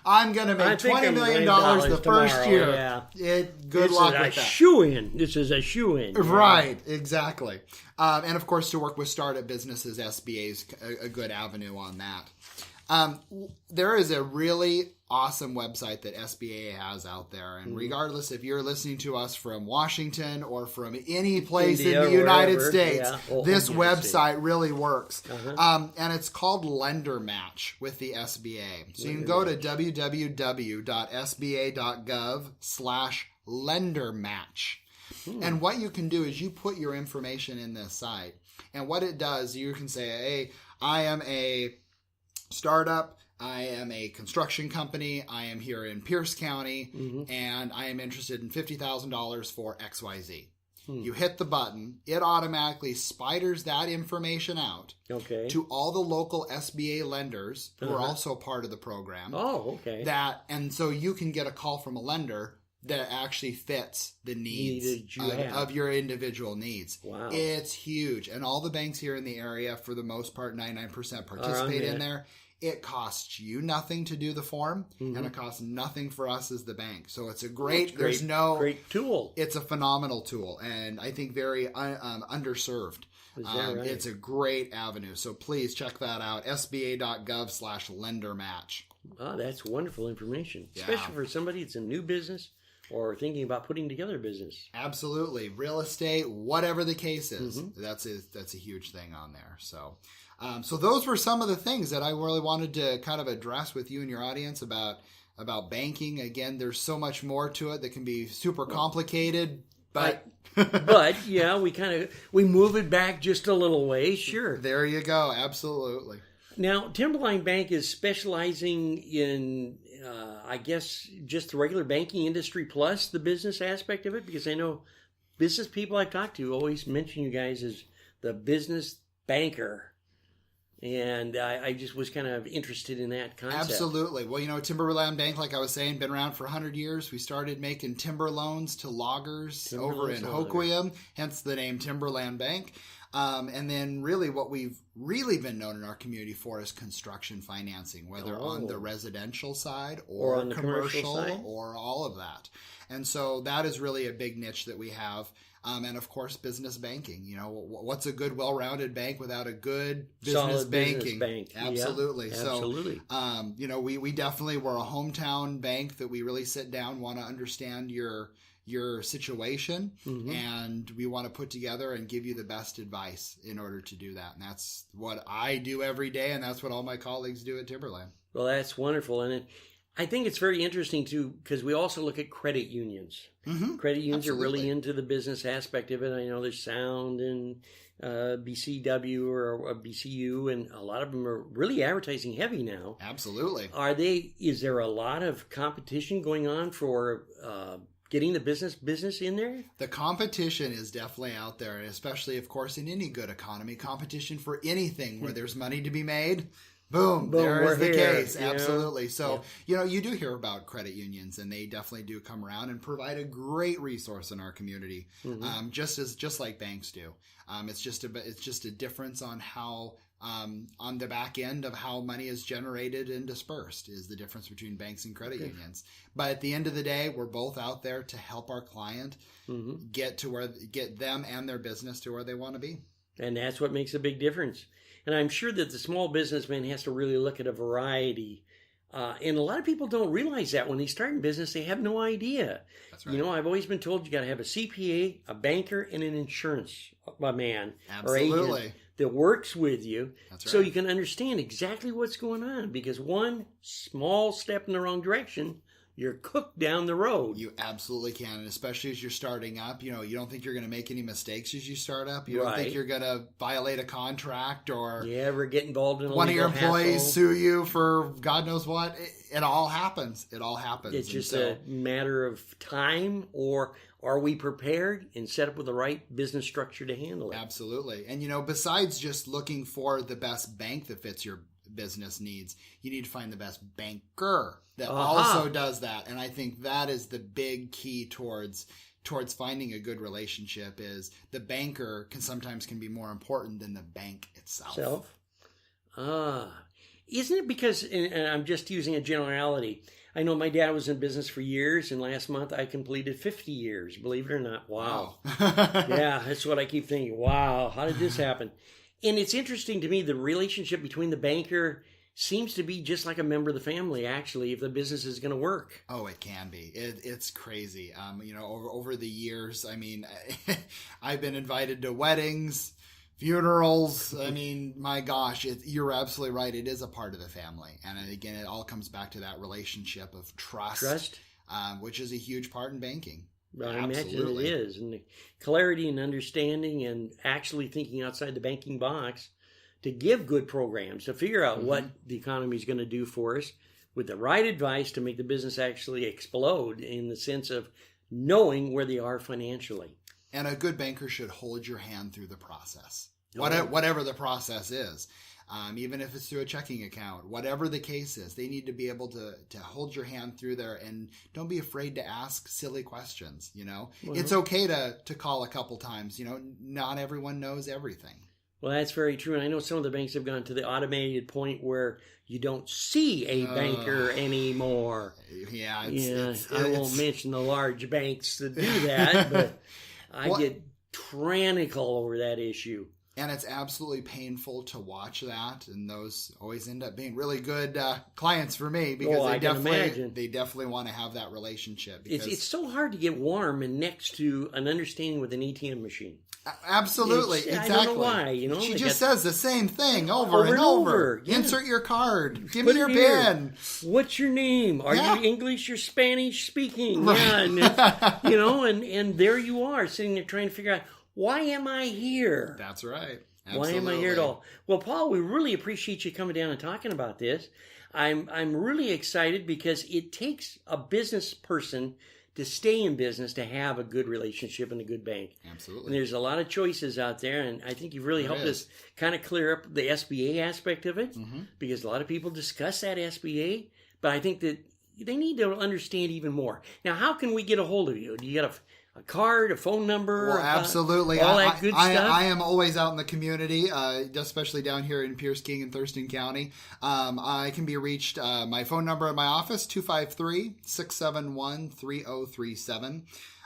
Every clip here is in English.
I'm going to make $20 million the first year. Yeah. Good luck with that. This is a shoo-in. Yeah. Right, exactly. And of course, to work with startup businesses, SBA is a good avenue on that. There is a really awesome website that SBA has out there. And regardless if you're listening to us from Washington or from any place in the United States, this website really works. And it's called Lender Match with the SBA. So you can go to www.sba.gov/lendermatch. And what you can do is you put your information in this site. And what it does, you can say, hey, I am a startup. I am a construction company. I am here in Pierce County, and I am interested in $50,000 for XYZ. You hit the button. It automatically spiders that information out to all the local SBA lenders who are also part of the program. And so you can get a call from a lender that actually fits the needs of your individual needs. Wow. It's huge. And all the banks here in the area, for the most part, 99% participate in there. It costs you nothing to do the form, and it costs nothing for us as the bank. So it's a great tool. It's a phenomenal tool, and I think very underserved. It's a great avenue. So please check that out, sba.gov/lendermatch. Oh, that's wonderful information, especially for somebody that's a new business or thinking about putting together a business. Absolutely. Real estate, whatever the case is, that's a huge thing on there. So those were some of the things that I really wanted to kind of address with you and your audience about banking. Again, there's so much more to it that can be super complicated, but yeah, we move it back just a little way. Sure. There you go. Absolutely. Now, Timberland Bank is specializing in, I guess, just the regular banking industry plus the business aspect of it, because I know business people I've talked to always mention you guys as the business banker. And I just was kind of interested in that concept. Absolutely. Well, timberland-bank, like I was saying, been around for 100 years. We started making timber loans to loggers over in Hoquiam, hence the name Timberland-bank. And then really what we've really been known in our community for is construction financing, whether on the residential side or on the commercial side, or all of that. And so that is really a big niche that we have. And of course, business banking. What's a good, well-rounded bank without a good business banking? Bank. Absolutely. Yeah, absolutely. So, we definitely were a hometown bank that we really sit down, want to understand your situation, and we want to put together and give you the best advice in order to do that. And that's what I do every day, and that's what all my colleagues do at Timberland. Well, that's wonderful. And I think it's very interesting, too, because we also look at credit unions. Credit unions are really into the business aspect of it. I know there's Sound and BCW or BCU, and a lot of them are really advertising heavy now. Absolutely. Is there a lot of competition going on for getting the business in there? The competition is definitely out there, and especially, of course, in any good economy, competition for anything where there's money to be made. Boom, there is the case. Absolutely. So, you do hear about credit unions, and they definitely do come around and provide a great resource in our community, just like banks do. It's just a difference on how on the back end of how money is generated and dispersed is the difference between banks and credit unions. But at the end of the day, we're both out there to help our client get them and their business to where they want to be. And that's what makes a big difference. And I'm sure that the small businessman has to really look at a variety. And a lot of people don't realize that when they start in business, they have no idea. That's right. I've always been told you got to have a CPA, a banker, and an insurance man or agent that works with you. That's right. So you can understand exactly what's going on. Because one small step in the wrong direction, you're cooked down the road. You absolutely can, and especially as you're starting up. You don't think you're going to make any mistakes as you start up. You don't think you're going to violate a contract or ever get involved in one of your employees sue you for God knows what. It all happens. It's just a matter of time, or are we prepared and set up with the right business structure to handle it? Absolutely. And besides just looking for the best bank that fits your business needs, you need to find the best banker that also does that. And I think that is the big key towards finding a good relationship. Is the banker can sometimes be more important than the bank itself. Isn't it because, and I'm just using a generality, I know my dad was in business for years, and last month I completed 50 years, believe it or not. Wow. Yeah, that's what I keep thinking. Wow, how did this happen? And it's interesting to me, the relationship between the banker seems to be just like a member of the family, actually, if the business is going to work. Oh, it can be. It's crazy. Over the years, I mean, I've been invited to weddings, funerals. I mean, my gosh, you're absolutely right. It is a part of the family. And again, it all comes back to that relationship of trust. Which is a huge part in banking. I imagine it is. And the clarity and understanding and actually thinking outside the banking box to give good programs, to figure out what the economy is going to do for us with the right advice to make the business actually explode in the sense of knowing where they are financially. And a good banker should hold your hand through the process, whatever the process is. Even if it's through a checking account, whatever the case is, they need to be able to hold your hand through there, and don't be afraid to ask silly questions. It's okay to call a couple times. Not everyone knows everything. Well, that's very true. And I know some of the banks have gone to the automated point where you don't see a banker anymore. Yeah. I won't mention the large banks that do that, but I get tyrannical over that issue. And it's absolutely painful to watch that. And those always end up being really good clients for me because they definitely want to have that relationship. It's so hard to get warm and next to an understanding with an ATM machine. Absolutely. Exactly. I don't know why. She just says the same thing over and over. Yeah. Insert your card. Give me your pen. What's your name? Are you English or Spanish speaking? Right. Yeah. And there you are sitting there trying to figure out, why am I here? That's right. Absolutely. Why am I here at all? Well, Paul, we really appreciate you coming down and talking about this. I'm really excited because it takes a business person to stay in business to have a good relationship and a good bank. Absolutely. And there's a lot of choices out there, and I think you've really helped us kind of clear up the SBA aspect of it, because a lot of people discuss that SBA, but I think that they need to understand even more. Now, how can we get a hold of you? Do you got a card, a phone number? Well, absolutely. All that good stuff? I am always out in the community, especially down here in Pierce, King, and Thurston County. I can be reached, my phone number at my office, 253-671-3037.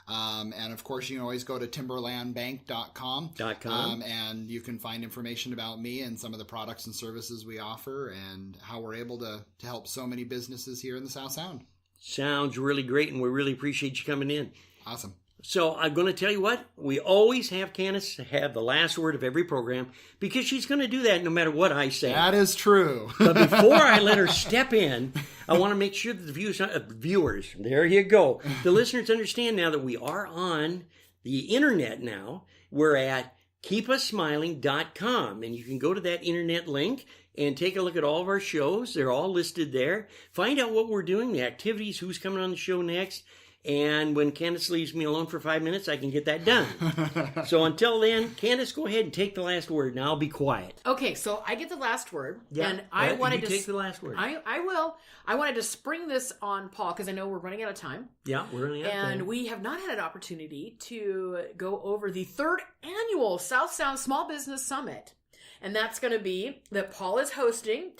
And of course, you can always go to timberland-bank.com. And you can find information about me and some of the products and services we offer and how we're able to help so many businesses here in the South Sound. Sounds really great, and we really appreciate you coming in. Awesome. So I'm going to tell you what, we always have Candace have the last word of every program because she's going to do that no matter what I say. That is true. But before I let her step in, I want to make sure that the viewers, there you go, the listeners understand now that we are on the internet now. We're at keepussmiling.com, and you can go to that internet link and take a look at all of our shows. They're all listed there. Find out what we're doing, the activities, who's coming on the show next. And when Candace leaves me alone for 5 minutes, I can get that done. So until then, Candace, go ahead and take the last word. Now I'll be quiet. Okay, so I get the last word. Yeah, and I wanted to take the last word. I will. I wanted to spring this on Paul because I know we're running out of time. Yeah, we're running out of time. And we have not had an opportunity to go over the 3rd annual South Sound Small Business Summit. And that's going to be that Paul is hosting,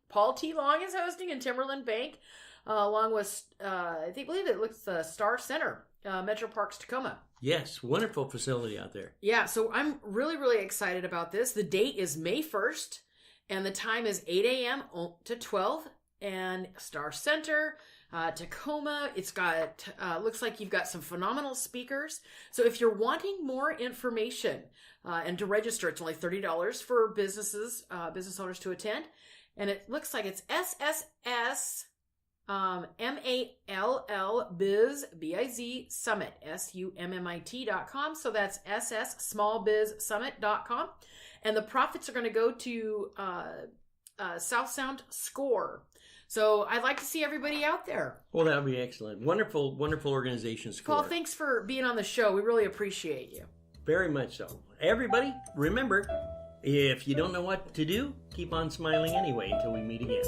Paul T. Long is hosting in Timberland Bank. Along with, I believe it looks Star Center, Metro Parks, Tacoma. Yes, wonderful facility out there. Yeah, so I'm really, really excited about this. The date is May 1st, and the time is 8 a.m. to 12, and Star Center, Tacoma. It's got, looks like you've got some phenomenal speakers. So if you're wanting more information and to register, it's only $30 for business owners to attend. And it looks like it's SSS... MALL Biz BIZ Summit SUMMIT.com. So that's SSSmallBizSummit.com. And the profits are going to go to South Sound Score. So I'd like to see everybody out there. Well, that would be excellent. Wonderful, wonderful organization, Score. Paul, thanks for being on the show. We really appreciate you. Very much so. Everybody, remember, if you don't know what to do, keep on smiling anyway until we meet again.